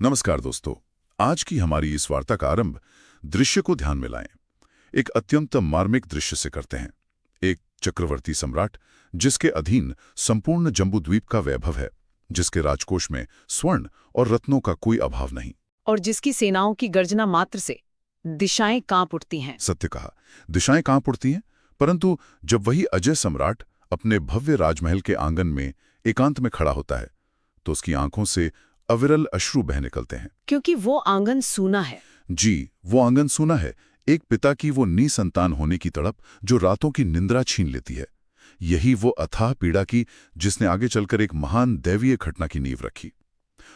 नमस्कार दोस्तों। आज की हमारी इस वार्ता का आरंभ दृश्य को ध्यान में लाएं। एक अत्यंत मार्मिक दृश्य से करते हैं। एक चक्रवर्ती सम्राट जिसके अधीन संपूर्ण जम्बूद्वीप का वैभव है, जिसके राजकोष में स्वर्ण और रत्नों का कोई अभाव नहीं, और जिसकी सेनाओं की गर्जना मात्र से दिशाएं कांप उठती हैं। सत्य कहा, दिशाएं कांप उठती हैं। परंतु जब वही अजय सम्राट अपने भव्य राजमहल के आंगन में एकांत में खड़ा होता है तो उसकी आंखों से अविरल अश्रु बह निकलते हैं। क्योंकि वो आंगन सूना है। जी, वो आंगन सूना है। एक पिता की वो निसंतान होने की तड़प जो रातों की निंद्रा छीन लेती है। यही वो अथाह पीड़ा की जिसने आगे चलकर एक महान दैवीय घटना की नींव रखी।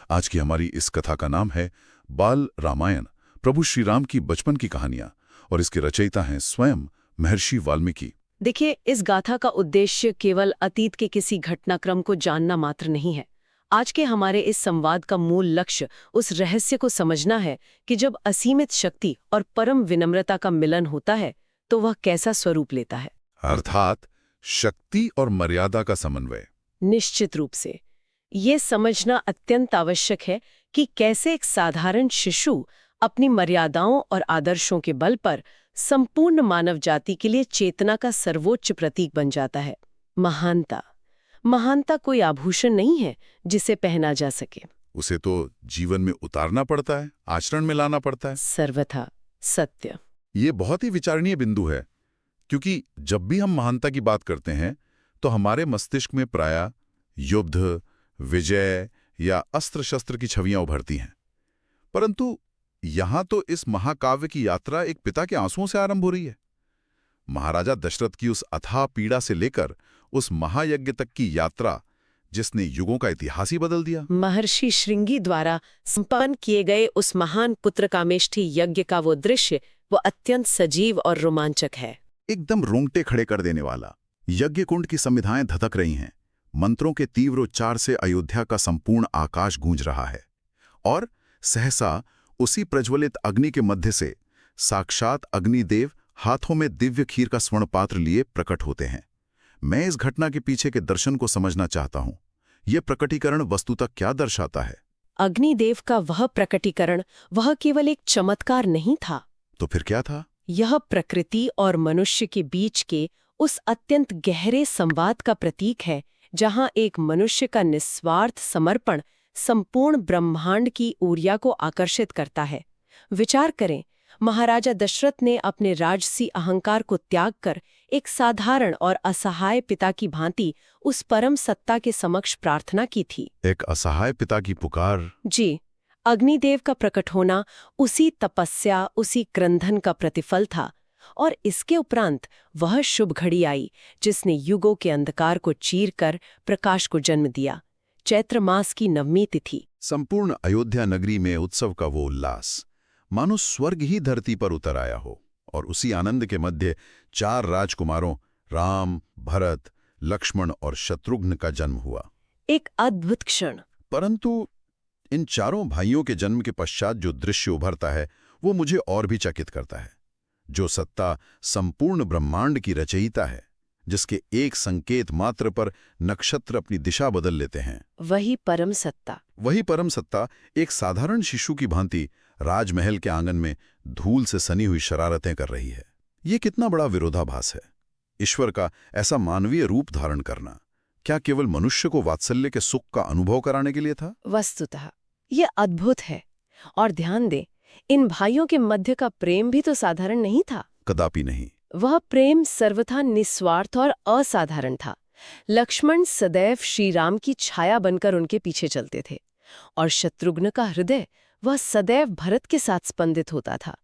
आज की हमारी इस कथा का नाम है बाल रामायण, प्रभु श्री राम की बचपन की कहानियां, और इसके रचयिता हैं स्वयं महर्षि वाल्मीकि। देखिए, इस गाथा का उद्देश्य केवल अतीत के किसी घटनाक्रम को जानना मात्र नहीं है। आज के हमारे इस संवाद का मूल लक्ष्य उस रहस्य को समझना है कि जब असीमित शक्ति और परम विनम्रता का मिलन होता है तो वह कैसा स्वरूप लेता है। अर्थात शक्ति और मर्यादा का समन्वय। निश्चित रूप से ये समझना अत्यंत आवश्यक है कि कैसे एक साधारण शिशु अपनी मर्यादाओं और आदर्शों के बल पर संपूर्ण मानव जाति के लिए चेतना का सर्वोच्च प्रतीक बन जाता है। महानता कोई आभूषण नहीं है जिसे पहना जा सके। उसे तो जीवन में उतारना पड़ता है, आचरण में लाना पड़ता है। सर्वथा सत्य। ये बहुत ही विचारणीय बिंदु है, क्योंकि जब भी हम महानता की बात करते हैं तो हमारे मस्तिष्क में प्रायः युद्ध, विजय या अस्त्र शस्त्र की छवियां उभरती हैं। परंतु यहां तो इस महाकाव्य की यात्रा एक पिता के आंसुओं से आरंभ हो रही है। महाराजा दशरथ की उस अथाह पीड़ा से लेकर उस महायज्ञ तक की यात्रा जिसने युगों का इतिहास ही बदल दिया। महर्षि श्रृंगी द्वारा संपन्न किए गए उस महान पुत्र कामेष्ठी यज्ञ का वो दृश्य वो अत्यंत सजीव और रोमांचक है। एकदम रोंगटे खड़े कर देने वाला। यज्ञ कुंड की संविधाएं धधक रही हैं। मंत्रों के तीव्र उच्चार से अयोध्या का संपूर्ण आकाश गूंज रहा है, और सहसा उसी प्रज्वलित अग्नि के मध्य से साक्षात अग्निदेव हाथों में दिव्य खीर का स्वर्ण पात्र लिए प्रकट होते हैं। मैं इस घटना के पीछे के दर्शन को समझना चाहता हूं। यह प्रकटीकरण वस्तुतः क्या दर्शाता है? अग्निदेव का वह प्रकटीकरण वह केवल एक चमत्कार नहीं था। तो फिर क्या था? यह प्रकृति और मनुष्य के बीच के उस अत्यंत गहरे संवाद का प्रतीक है जहां एक मनुष्य का निस्वार्थ समर्पण संपूर्ण ब्रह्मांड की ऊर्जा को आकर्षित करता है। विचार करें, महाराजा दशरथ ने अपने राजसी अहंकार को त्याग कर एक साधारण और असहाय पिता की भांति उस परम सत्ता के समक्ष प्रार्थना की थी। एक असहाय पिता की पुकार। जी, अग्निदेव का प्रकट होना उसी तपस्या, उसी क्रंदन का प्रतिफल था। और इसके उपरांत वह शुभ घड़ी आई जिसने युगों के अंधकार को चीरकर प्रकाश को जन्म दिया। चैत्र मास की नवमी तिथि। संपूर्ण अयोध्या नगरी में उत्सव का वो उल्लास, मानो स्वर्ग ही धरती पर उतर आया हो। और उसी आनंद के मध्य 4 राजकुमारों राम, भरत, लक्ष्मण और शत्रुघ्न का जन्म हुआ। एक अद्भुत क्षण। परंतु इन चारों भाइयों के जन्म के पश्चात जो दृश्य उभरता है वो मुझे और भी चकित करता है। जो सत्ता संपूर्ण ब्रह्मांड की रचयिता है, जिसके एक संकेत मात्र पर नक्षत्र अपनी दिशा बदल लेते हैं, वही परम सत्ता एक साधारण शिशु की भांति राजमहल के आंगन में धूल से सनी हुई शरारतें कर रही है। ये कितना बड़ा विरोधाभास है। ईश्वर का ऐसा मानवीय रूप धारण करना क्या केवल मनुष्य को वात्सल्य के सुख का अनुभव कराने के लिए था? वस्तुतः ये अद्भुत है। और ध्यान दें, इन भाइयों के मध्य का प्रेम भी तो साधारण नहीं था। कदापि नहीं। वह प्रेम सर्वथा निस्वार्थ और असाधारण था। लक्ष्मण सदैव श्री राम की छाया बनकर उनके पीछे चलते थे, और शत्रुघ्न का हृदय वह सदैव भरत के साथ स्पंदित होता था।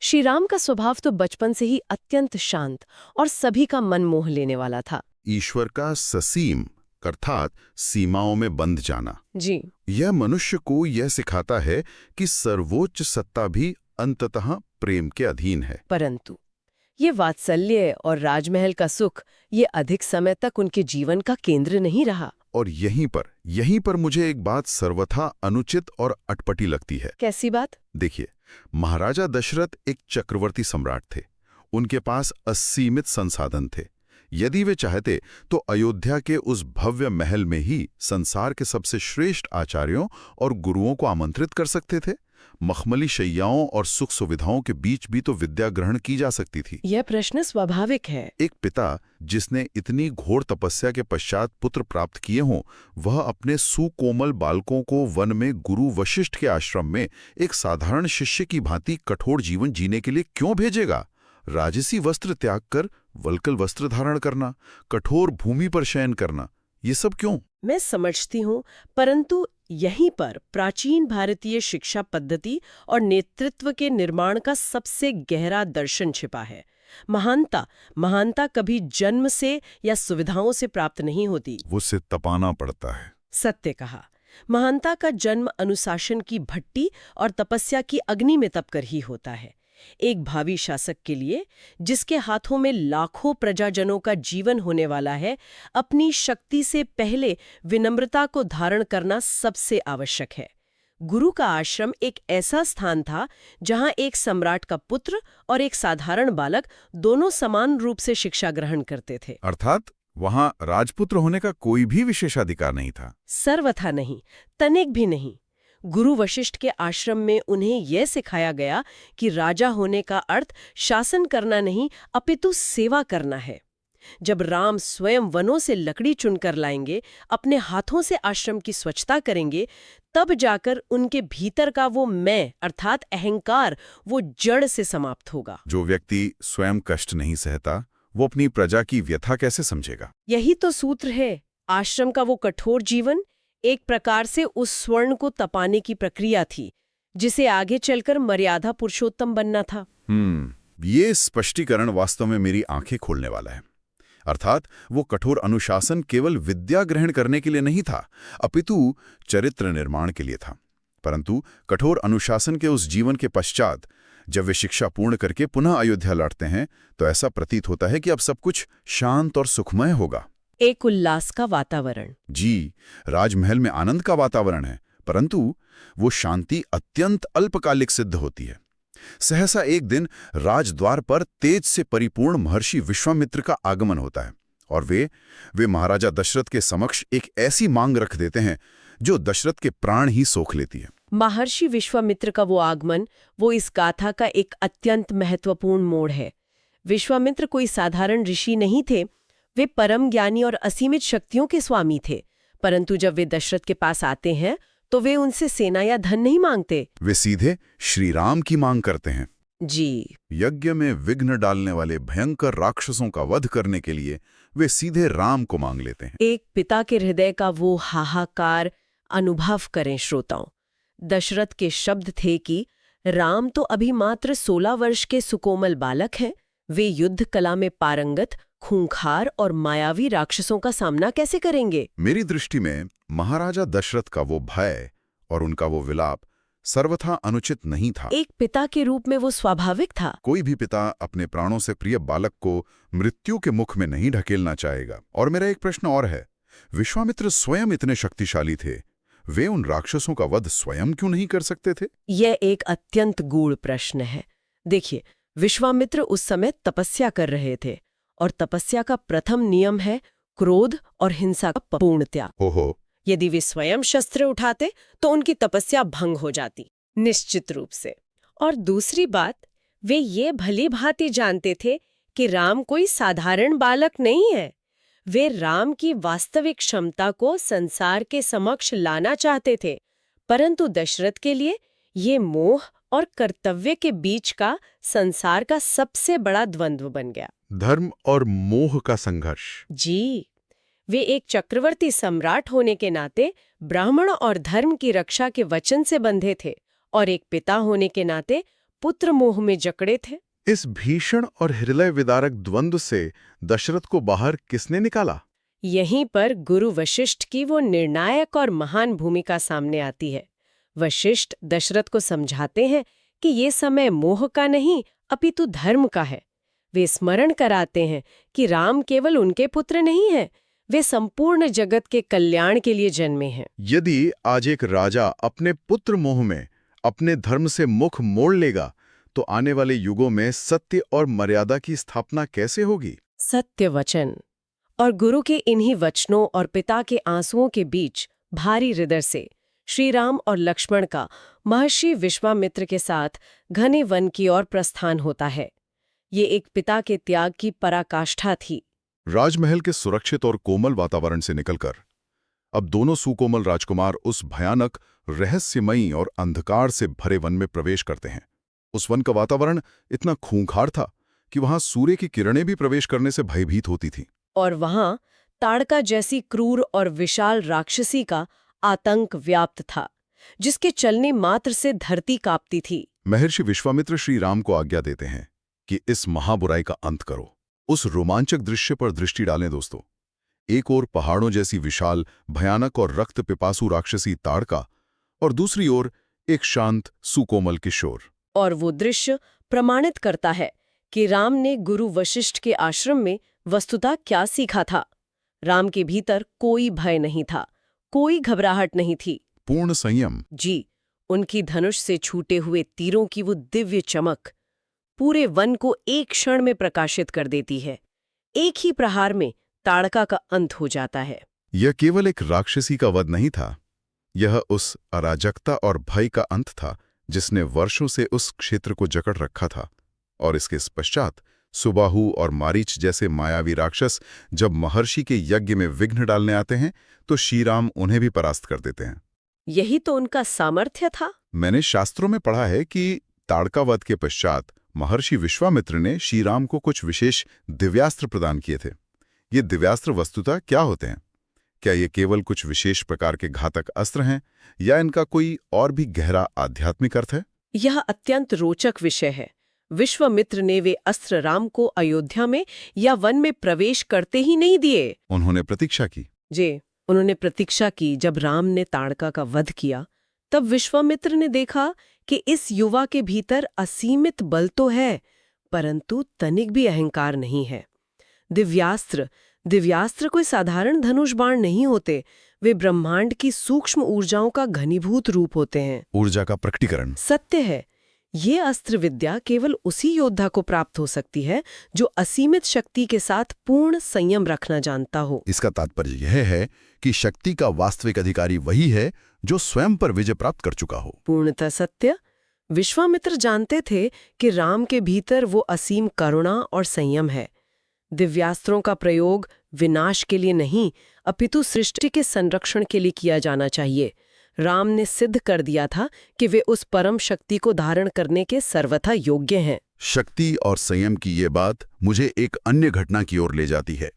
श्री राम का स्वभाव तो बचपन से ही अत्यंत शांत और सभी का मन मोह लेने वाला था। ईश्वर का ससीम अर्थात सीमाओं में बंध जाना। जी, यह मनुष्य को यह सिखाता है कि सर्वोच्च सत्ता भी अंततः प्रेम के अधीन है। परंतु ये वात्सल्य और राजमहल का सुख ये अधिक समय तक उनके जीवन का केंद्र नहीं रहा। और यहीं पर मुझे एक बात सर्वथा अनुचित और अटपटी लगती है। कैसी बात? देखिए, महाराजा दशरथ एक चक्रवर्ती सम्राट थे। उनके पास असीमित संसाधन थे। यदि वे चाहते तो अयोध्या के उस भव्य महल में ही संसार के सबसे श्रेष्ठ आचार्यों और गुरुओं को आमंत्रित कर सकते थे। मखमली शैयाओं और सुख सुविधाओं के बीच भी तो विद्या ग्रहण की जा सकती थी। यह प्रश्न स्वाभाविक है। एक पिता जिसने इतनी घोर तपस्या के पश्चात पुत्र प्राप्त किए हों, वह अपने सुकोमल बालकों को वन में गुरु वशिष्ठ के आश्रम में एक साधारण शिष्य की भांति कठोर जीवन जीने के लिए क्यों भेजेगा? राजसी वस्त्र त्याग कर वल्कल वस्त्र धारण करना, कठोर भूमि पर शयन करना, ये सब क्यों? मैं समझती हूँ, परंतु यहीं पर प्राचीन भारतीय शिक्षा पद्धति और नेतृत्व के निर्माण का सबसे गहरा दर्शन छिपा है। महानता कभी जन्म से या सुविधाओं से प्राप्त नहीं होती। उससे तपाना पड़ता है। सत्य कहा। महानता का जन्म अनुशासन की भट्टी और तपस्या की अग्नि में तपकर ही होता है। एक भावी शासक के लिए, जिसके हाथों में लाखों प्रजाजनों का जीवन होने वाला है, अपनी शक्ति से पहले विनम्रता को धारण करना सबसे आवश्यक है। गुरु का आश्रम एक ऐसा स्थान था जहां एक सम्राट का पुत्र और एक साधारण बालक दोनों समान रूप से शिक्षा ग्रहण करते थे। अर्थात वहां राजपुत्र होने का कोई भी विशेषाधिकार नहीं था। सर्वथा नहीं, तनिक भी नहीं। गुरु वशिष्ठ के आश्रम में उन्हें यह सिखाया गया कि राजा होने का अर्थ शासन करना नहीं, अपितु सेवा करना है। जब राम स्वयं वनों से लकड़ी चुनकर लाएंगे, अपने हाथों से आश्रम की स्वच्छता करेंगे, तब जाकर उनके भीतर का वो मैं अर्थात अहंकार, वो जड़ से समाप्त होगा। जो व्यक्ति स्वयं कष्ट नहीं सहता, वो अपनी प्रजा की व्यथा कैसे समझेगा? यही तो सूत्र है। आश्रम का वो कठोर जीवन एक प्रकार से उस स्वर्ण को तपाने की प्रक्रिया थी, जिसे आगे चलकर मर्यादा पुरुषोत्तम बनना था। ये स्पष्टीकरण वास्तव में मेरी आंखें खोलने वाला है। अर्थात वो कठोर अनुशासन केवल विद्या ग्रहण करने के लिए नहीं था, अपितु चरित्र निर्माण के लिए था। परंतु कठोर अनुशासन के उस जीवन के पश्चात जब वे शिक्षा पूर्ण करके पुनः अयोध्या लौटते हैं, तो ऐसा प्रतीत होता है कि अब सब कुछ शांत और सुखमय होगा। एक उल्लास का वातावरण। जी, राजमहल में आनंद का वातावरण है, परंतु वो शांति अत्यंत अल्पकालिक सिद्ध होती है। सहसा एक दिन राजद्वार पर तेज से परिपूर्ण महर्षि विश्वामित्र का आगमन होता है और वे महाराजा दशरथ के समक्ष एक ऐसी मांग रख देते हैं जो दशरथ के प्राण ही सोख लेती है। महर्षि विश्वामित्र का वो आगमन, वो इस गाथा का एक अत्यंत महत्वपूर्ण मोड़ है। विश्वामित्र कोई साधारण ऋषि नहीं थे, वे परम ज्ञानी और असीमित शक्तियों के स्वामी थे। परंतु जब वे दशरथ के पास आते हैं तो वे उनसे सेना या धन नहीं मांगते, वे सीधे श्री राम की मांग करते हैं। जी, यज्ञ में विघ्न डालने वाले भयंकर राक्षसों का वध करने के लिए वे सीधे राम को मांग लेते हैं। एक पिता के हृदय का वो हाहाकार अनुभव करें श्रोताओं। दशरथ के शब्द थे कि राम तो अभी मात्र 16 वर्ष के सुकोमल बालक हैं, वे युद्ध कला में पारंगत, खूंखार और मायावी राक्षसों का सामना कैसे करेंगे? मेरी दृष्टि में महाराजा दशरथ का वो भय और उनका वो विलाप सर्वथा अनुचित नहीं था। एक पिता के रूप में वो स्वाभाविक था। कोई भी पिता अपने प्राणों से प्रिय बालक को मृत्यु के मुख में नहीं ढकेलना चाहेगा। और मेरा एक प्रश्न और है, विश्वामित्र स्वयं इतने शक्तिशाली थे, वे उन राक्षसों का वध स्वयं क्यों नहीं कर सकते थे? यह एक अत्यंत गूढ़ प्रश्न है। देखिए, विश्वामित्र उस समय तपस्या कर रहे थे और तपस्या का प्रथम नियम है क्रोध और हिंसा का पूर्ण त्याग। हो यदि वे स्वयं शस्त्र उठाते तो उनकी तपस्या भंग हो जाती, निश्चित रूप से। और दूसरी बात, वे ये भली भांति जानते थे कि राम कोई साधारण बालक नहीं है। वे राम की वास्तविक क्षमता को संसार के समक्ष लाना चाहते थे। परंतु दशरथ के लिए ये मोह और कर्तव्य के बीच का संसार का सबसे बड़ा द्वंद्व बन गया। धर्म और मोह का संघर्ष। जी, वे एक चक्रवर्ती सम्राट होने के नाते ब्राह्मण और धर्म की रक्षा के वचन से बंधे थे और एक पिता होने के नाते पुत्र मोह में जकड़े थे। इस भीषण और हृदय विदारक द्वंद्व से दशरथ को बाहर किसने निकाला? यहीं पर गुरु वशिष्ठ की वो निर्णायक और महान भूमिका सामने आती है। वशिष्ठ दशरथ को समझाते हैं कि ये समय मोह का नहीं, अपितु धर्म का है। वे स्मरण कराते हैं कि राम केवल उनके पुत्र नहीं हैं, वे संपूर्ण जगत के कल्याण के लिए जन्मे हैं। यदि आज एक राजा अपने पुत्र मोह में अपने धर्म से मुख मोड़ लेगा, तो आने वाले युगों में सत्य और मर्यादा की स्थापना कैसे होगी? सत्य वचन और गुरु के इन्हीं वचनों और पिता के आंसुओं के बीच भारी हृदय से श्री राम और लक्ष्मण का महर्षि विश्वामित्र के साथ घने वन की ओर प्रस्थान होता है। ये एक पिता के त्याग की पराकाष्ठा थी। राजमहल के सुरक्षित और कोमल वातावरण से निकलकर अब दोनों सुकोमल राजकुमार उस भयानक, रहस्यमयी और अंधकार से भरे वन में प्रवेश करते हैं। उस वन का वातावरण इतना खूंखार था कि वहां सूर्य की किरणें भी प्रवेश करने से भयभीत होती थीं। और वहां ताड़का जैसी क्रूर और विशाल राक्षसी का आतंक व्याप्त था, जिसके चलने मात्र से धरती कांपती थी। महर्षि विश्वामित्र श्री राम को आज्ञा देते हैं कि इस महाबुराई का अंत करो। उस रोमांचक दृश्य पर दृष्टि डालें दोस्तों। एक ओर पहाड़ों जैसी विशाल, भयानक और रक्त पिपासु राक्षसी ताड़का, और दूसरी ओर एक शांत, सुकोमल किशोर। और वो दृश्य प्रमाणित करता है कि राम ने गुरु वशिष्ठ के आश्रम में वस्तुतः क्या सीखा था। राम के भीतर कोई भय नहीं था, कोई घबराहट नहीं थी। पूर्ण संयम। जी, उनकी धनुष से छूटे हुए तीरों की वो दिव्य चमक पूरे वन को एक क्षण में प्रकाशित कर देती है। एक ही प्रहार में ताड़का का अंत हो जाता है। यह केवल एक राक्षसी का वध नहीं था, यह उस अराजकता और भय का अंत था जिसने वर्षों से उस क्षेत्र को जकड़ रखा था। और इसके पश्चात सुबाहु और मारीच जैसे मायावी राक्षस जब महर्षि के यज्ञ में विघ्न डालने आते हैं तो श्रीराम उन्हें भी परास्त कर देते हैं। यही तो उनका सामर्थ्य था। मैंने शास्त्रों में पढ़ा है कि ताड़का वध के पश्चात महर्षि विश्वामित्र ने श्रीराम को कुछ विशेष दिव्यास्त्र प्रदान किए थे। ये दिव्यास्त्र वस्तुतः क्या होते हैं? क्या ये केवल कुछ विशेष प्रकार के घातक अस्त्र हैं या इनका कोई और भी गहरा आध्यात्मिक अर्थ है? यह अत्यंत रोचक विषय है। विश्वामित्र ने वे अस्त्र राम को अयोध्या में या वन में प्रवेश करते ही नहीं दिए। उन्होंने प्रतीक्षा की। उन्होंने प्रतीक्षा की। जब राम ने ताड़का का वध किया तब विश्वामित्र ने देखा कि इस युवा के भीतर असीमित बल तो है, परंतु तनिक भी अहंकार नहीं है। दिव्यास्त्र कोई साधारण धनुष बाण नहीं होते, वे ब्रह्मांड की सूक्ष्म ऊर्जाओं का घनीभूत रूप होते हैं। ऊर्जा का प्रकटीकरण। सत्य है। ये अस्त्र विद्या केवल उसी योद्धा को प्राप्त हो सकती है जो असीमित शक्ति के साथ पूर्ण संयम रखना जानता हो। इसका तात्पर्य यह है कि शक्ति का वास्तविक अधिकारी वही है जो स्वयं पर विजय प्राप्त कर चुका हो। पूर्णतः सत्य। विश्वामित्र जानते थे कि राम के भीतर वो असीम करुणा और संयम है। दिव्यास्त्रों का प्रयोग विनाश के लिए नहीं, अपितु सृष्टि के संरक्षण के लिए किया जाना चाहिए। राम ने सिद्ध कर दिया था कि वे उस परम शक्ति को धारण करने के सर्वथा योग्य हैं। शक्ति और संयम की ये बात मुझे एक अन्य घटना की ओर ले जाती है।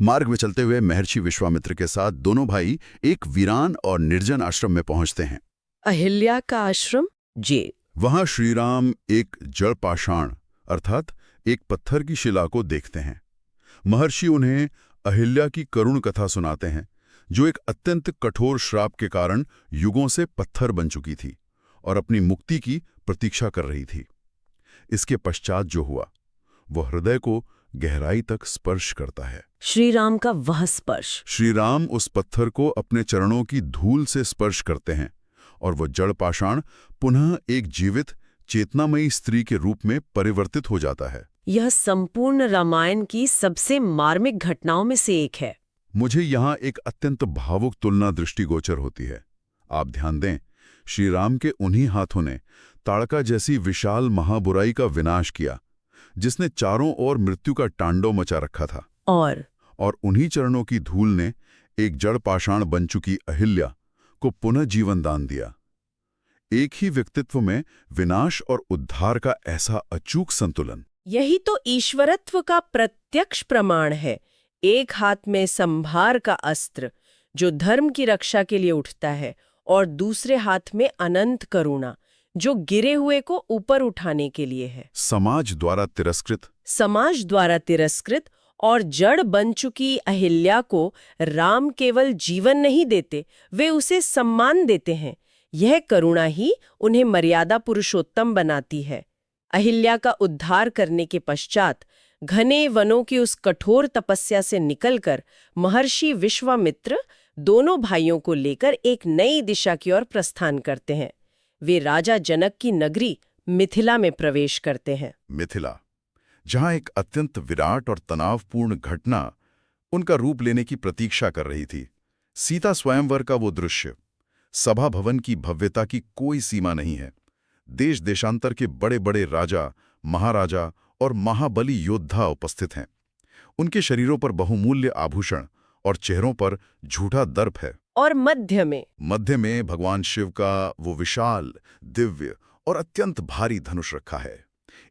मार्ग में चलते हुए महर्षि विश्वामित्र के साथ दोनों भाई एक वीरान और निर्जन आश्रम में पहुंचते हैं। अहिल्या का आश्रम? जी। वहां श्रीराम एक जड़ पाषाण अर्थात एक पत्थर की शिला को देखते हैं। महर्षि उन्हें अहिल्या की करुण कथा सुनाते हैं, जो एक अत्यंत कठोर श्राप के कारण युगों से पत्थर बन चुकी थी और अपनी मुक्ति की प्रतीक्षा कर रही थी। इसके पश्चात जो हुआ वह हृदय को गहराई तक स्पर्श करता है। श्रीराम का वह स्पर्श। श्रीराम उस पत्थर को अपने चरणों की धूल से स्पर्श करते हैं और वह जड़ पाषाण पुनः एक जीवित, चेतनामयी स्त्री के रूप में परिवर्तित हो जाता है। यह संपूर्ण रामायण की सबसे मार्मिक घटनाओं में से एक है। मुझे यहाँ एक अत्यंत भावुक तुलना दृष्टिगोचर होती है। आप ध्यान दें, श्रीराम के उन्हीं हाथों ने ताड़का जैसी विशाल महाबुराई का विनाश किया, जिसने चारों ओर मृत्यु का तांडव मचा रखा था। और उन्हीं चरणों की धूल ने एक जड़ पाषाण बन चुकी अहिल्या को पुनः जीवन दान दिया। एक ही व्यक्तित्व में विनाश और उद्धार का ऐसा अचूक संतुलन। यही तो ईश्वरत्व का प्रत्यक्ष प्रमाण है। एक हाथ में संभार का अस्त्र जो धर्म की रक्षा के लिए उठता है, और दूसरे हाथ में अनंत करुणा जो गिरे हुए को ऊपर उठाने के लिए है। समाज द्वारा तिरस्कृत और जड़ बन चुकी अहिल्या को राम केवल जीवन नहीं देते, वे उसे सम्मान देते हैं। यह करुणा ही उन्हें मर्यादा पुरुषोत्तम बनाती है। अहिल्या का उद्धार करने के पश्चात घने वनों की उस कठोर तपस्या से निकलकर महर्षि विश्वामित्र दोनों भाइयों को लेकर एक नई दिशा की ओर प्रस्थान करते हैं। वे राजा जनक की नगरी मिथिला में प्रवेश करते हैं। मिथिला, जहां एक अत्यंत विराट और तनावपूर्ण घटना उनका रूप लेने की प्रतीक्षा कर रही थी। सीता स्वयंवर का वो दृश्य, सभा भवन की भव्यता की कोई सीमा नहीं है। देश देशांतर के बड़े बड़े राजा, महाराजा और महाबली योद्धा उपस्थित हैं। उनके शरीरों पर बहुमूल्य आभूषण और चेहरों पर झूठा दर्प है। और मध्य में भगवान शिव का वो विशाल, दिव्य और अत्यंत भारी धनुष रखा है।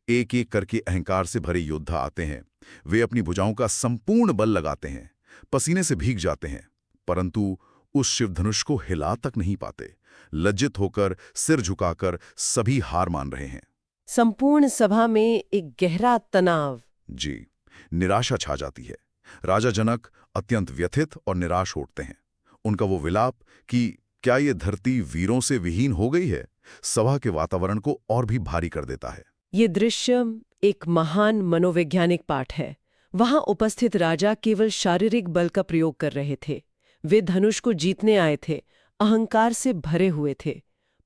एक एक करके अहंकार से भरे योद्धा आते हैं। वे अपनी भुजाओं का संपूर्ण बल लगाते हैं, पसीने से भीग जाते हैं, परंतु उस शिवधनुष को हिला तक नहीं पाते। लज्जित होकर, सिर झुकाकर सभी हार मान रहे हैं। संपूर्ण सभा में एक गहरा तनाव, जी, निराशा छा जाती है। राजा जनक अत्यंत व्यथित और निराश उठते हैं। उनका वो विलाप कि क्या ये धरती वीरों से विहीन हो गई है, सभा के वातावरण को और भी भारी कर देता है। ये दृश्य एक महान मनोवैज्ञानिक पाठ है। वहां उपस्थित राजा केवल शारीरिक बल का प्रयोग कर रहे थे। वे धनुष को जीतने आए थे, अहंकार से भरे हुए थे।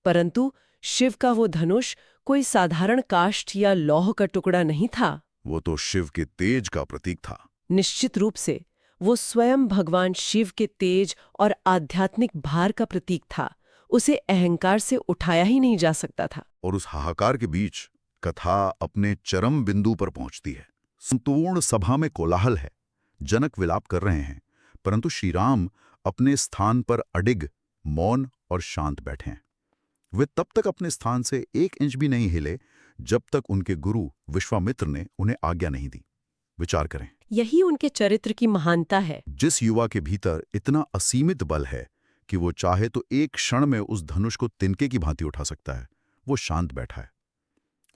परंतु शिव का वो धनुष कोई साधारण काष्ठ या लौह का टुकड़ा नहीं था। वो तो शिव के तेज का प्रतीक था। निश्चित रूप से वो स्वयं भगवान शिव के तेज और आध्यात्मिक भार का प्रतीक था। उसे अहंकार से उठाया ही नहीं जा सकता था। और उस हाहाकार के बीच कथा अपने चरम बिंदु पर पहुंचती है। संपूर्ण सभा में कोलाहल है, जनक विलाप कर रहे हैं, परंतु श्रीराम अपने स्थान पर अडिग, मौन और शांत बैठे हैं। वे तब तक अपने स्थान से 1 इंच भी नहीं हिले जब तक उनके गुरु विश्वामित्र ने उन्हें आज्ञा नहीं दी। विचार करें, यही उनके चरित्र की महानता है। जिस युवा के भीतर इतना असीमित बल है कि वो चाहे तो एक क्षण में उस धनुष को तिनके की भांति उठा सकता है, वो शांत बैठा है।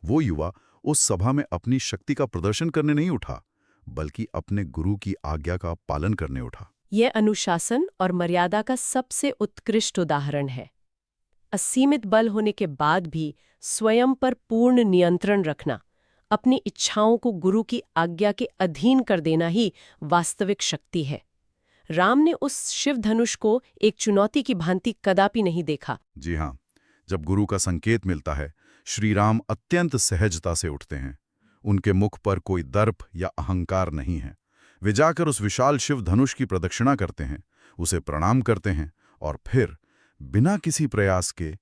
वो युवा उस सभा में अपनी शक्ति का प्रदर्शन करने नहीं उठा, बल्कि अपने गुरु की आज्ञा का पालन करने उठा। यह अनुशासन और मर्यादा का सबसे उत्कृष्ट उदाहरण है। असीमित बल होने के बाद भी स्वयं पर पूर्ण नियंत्रण रखना, अपनी इच्छाओं को गुरु की आज्ञा के अधीन कर देना ही वास्तविक शक्ति है। राम ने उस शिव धनुष को एक चुनौती की भांति कदापि नहीं देखा। जी हाँ, जब गुरु का संकेत मिलता है, श्री राम अत्यंत सहजता से उठते हैं। उनके मुख पर कोई दर्प या अहंकार नहीं है। वे जाकर उस विशाल शिव धनुष की प्रदक्षिणा करते हैं, उसे प्रणाम करते हैं और फिर बिना किसी प्रयास के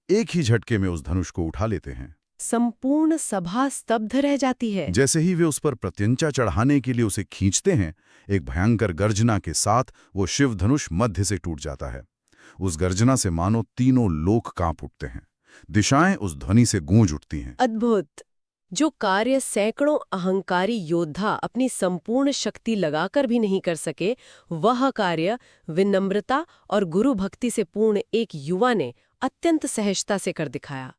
एक ही झटके में उस धनुष को उठा लेते हैं। संपूर्ण सभा स्तब्ध रह जाती है। जैसे ही वे उस पर प्रत्यंचा चढ़ाने के लिए उसे खींचते हैं, एक भयंकर गर्जना के साथ वो शिव धनुष मध्य से टूट जाता है। उस गर्जना से मानो तीनों लोक कांप उठते हैं। दिशाएं उस ध्वनि से गूंज उठती हैं। अद्भुत! जो कार्य सैकड़ों अहंकारी योद्धा अपनी संपूर्ण शक्ति लगाकर भी नहीं कर सके, वह कार्य विनम्रता और गुरु भक्ति से पूर्ण एक युवा ने अत्यंत सहजता से कर दिखाया।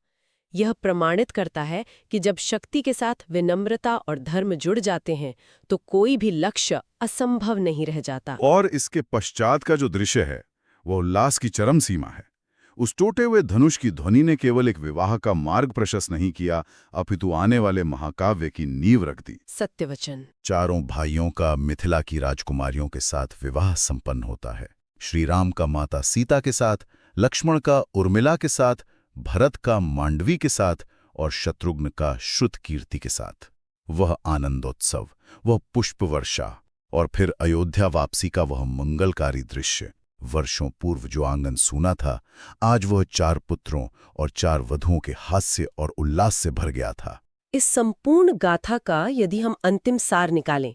यह प्रमाणित करता है कि जब शक्ति के साथ विनम्रता और धर्म जुड़ जाते हैं तो कोई भी लक्ष्य असंभव नहीं रह जाता। और इसके पश्चात का जो दृश्य है, वह उल्लास की चरम सीमा है। उस टूटे हुए धनुष की ध्वनि ने केवल एक विवाह का मार्ग प्रशस्त नहीं किया, अपितु आने वाले महाकाव्य की नींव रख दी। सत्यवचन। चारों भाइयों का मिथिला की राजकुमारियों के साथ विवाह संपन्न होता है। श्री राम का माता सीता के साथ, लक्ष्मण का उर्मिला के साथ, भरत का मांडवी के साथ और शत्रुघ्न का श्रुतकीर्ति के साथ। वह आनंदोत्सव, वह पुष्प वर्षा और फिर अयोध्या वापसी का वह मंगलकारी दृश्य। वर्षों पूर्व जो आंगन सूना था, आज वह 4 पुत्रों और 4 वधुओं के हास्य और उल्लास से भर गया था। इस संपूर्ण गाथा का यदि हम अंतिम सार निकालें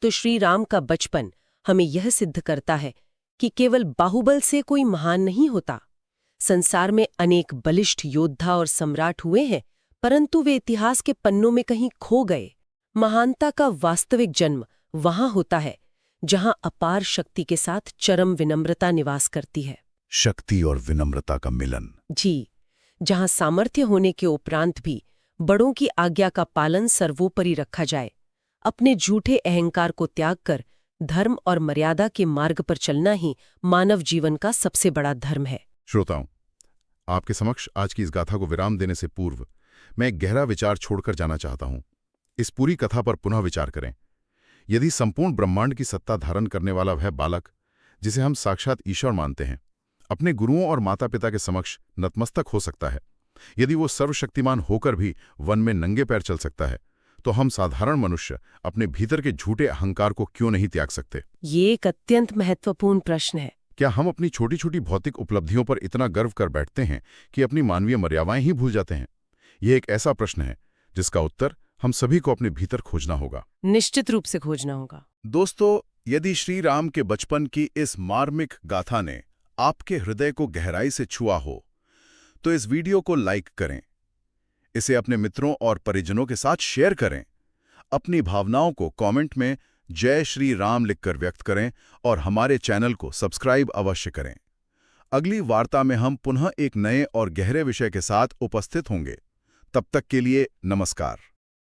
तो श्री राम का बचपन हमें यह सिद्ध करता है कि केवल बाहुबल से कोई महान नहीं होता। संसार में अनेक बलिष्ठ योद्धा और सम्राट हुए हैं, परंतु वे इतिहास के पन्नों में कहीं खो गए। महानता का वास्तविक जन्म वहां होता है जहां अपार शक्ति के साथ चरम विनम्रता निवास करती है। शक्ति और विनम्रता का मिलन। जी, जहां सामर्थ्य होने के उपरांत भी बड़ों की आज्ञा का पालन सर्वोपरि रखा जाए। अपने झूठे अहंकार को त्याग कर धर्म और मर्यादा के मार्ग पर चलना ही मानव जीवन का सबसे बड़ा धर्म है। श्रोताओं, आपके समक्ष आज की इस गाथा को विराम देने से पूर्व मैं एक गहरा विचार छोड़कर जाना चाहता हूं। इस पूरी कथा पर पुनः विचार करें। यदि संपूर्ण ब्रह्मांड की सत्ता धारण करने वाला वह बालक, जिसे हम साक्षात ईश्वर मानते हैं, अपने गुरुओं और माता पिता के समक्ष नतमस्तक हो सकता है, यदि वो सर्वशक्तिमान होकर भी वन में नंगे पैर चल सकता है, तो हम साधारण मनुष्य अपने भीतर के झूठे अहंकार को क्यों नहीं त्याग सकते? ये एक अत्यंत महत्वपूर्ण प्रश्न है। क्या हम अपनी छोटी छोटी भौतिक उपलब्धियों पर इतना गर्व कर बैठते हैं कि अपनी मानवीय मर्यादाएं ही भूल जाते हैं? ये एक ऐसा प्रश्न है जिसका उत्तर हम सभी को अपने भीतर खोजना होगा। निश्चित रूप से खोजना होगा। दोस्तों, यदि श्री राम के बचपन की इस मार्मिक गाथा ने आपके हृदय को गहराई से छुआ हो, तो इस वीडियो को लाइक करें, इसे अपने मित्रों और परिजनों के साथ शेयर करें, अपनी भावनाओं को कमेंट में जय श्री राम लिखकर व्यक्त करें और हमारे चैनल को सब्सक्राइब अवश्य करें। अगली वार्ता में हम पुनः एक नए और गहरे विषय के साथ उपस्थित होंगे। तब तक के लिए नमस्कार।